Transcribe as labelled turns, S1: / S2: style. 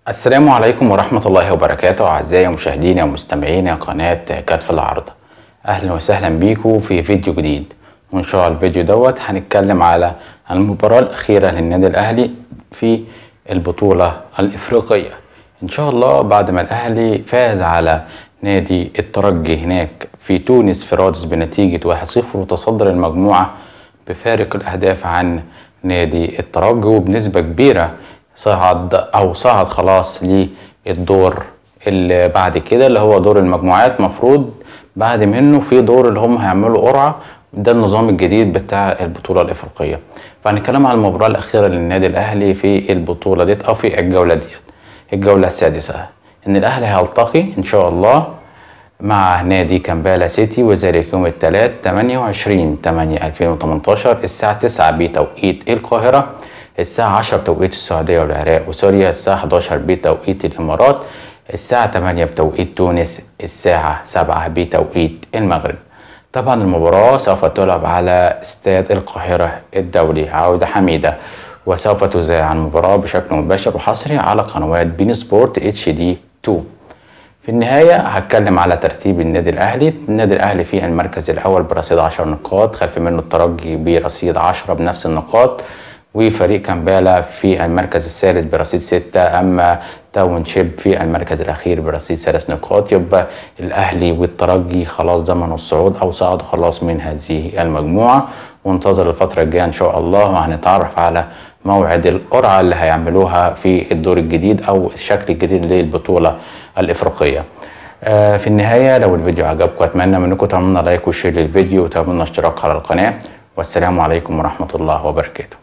S1: السلام عليكم ورحمة الله وبركاته أعزائي مشاهدينا ومستمعينا قناة كتف العرض. أهلا وسهلا بيكم في فيديو جديد، وإن شاء الله الفيديو دوت هنتكلم على المباراة الأخيرة للنادي الأهلي في البطولة الإفريقية. إن شاء الله بعد ما الأهلي فاز على نادي الترجي هناك في تونس في رادس بنتيجة 1-0 وتصدر المجموعة بفارق الأهداف عن نادي الترجي، وبنسبة كبيرة صعد خلاص للدور اللي بعد كده اللي هو دور المجموعات. مفروض بعد منه في دور اللي هم هيعملوا قرعة، ده النظام الجديد بتاع البطولة الإفريقية. فهنتكلم عن المباراة الأخيرة للنادي الأهلي في البطولة ديت أو في الجولة ديت، الجولة السادسة، إن الأهلي هيلتقي إن شاء الله مع نادي كامبالا سيتي، وذلك يوم الثلاث 28/8/2018 الساعة 9 بتوقيت القاهرة، الساعة 10 بتوقيت السعودية والعراق وسوريا، الساعة 11 بتوقيت الإمارات، الساعة 8 بتوقيت تونس، الساعة 7 بتوقيت المغرب. طبعا المباراة سوف تلعب على استاد القاهرة الدولي عودة حميدة، وسوف تذاع المباراة بشكل مباشر وحصري على قنوات بين سبورت HD 2. في النهاية هتكلم على ترتيب النادي الأهلي. النادي الأهلي في المركز الأول برصيد 10 نقاط، خلف منه الترجي برصيد 10 بنفس النقاط، وفريق كامبالا في المركز الثالث برصيد 6، أما تاونشيب في المركز الأخير برصيد 3 نقاط. يبقى الأهلي والترجي خلاص ضمنوا الصعود أو صعدوا خلاص من هذه المجموعة، وانتظر الفترة الجاية إن شاء الله وهنتعرف على موعد القرعة اللي هيعملوها في الدور الجديد أو الشكل الجديد للبطولة الإفريقية. في النهاية لو الفيديو عجبكم أتمنى منكم تعملوا لايك وشير للفيديو وتعملوا اشتراك على القناة، والسلام عليكم ورحمة الله وبركاته.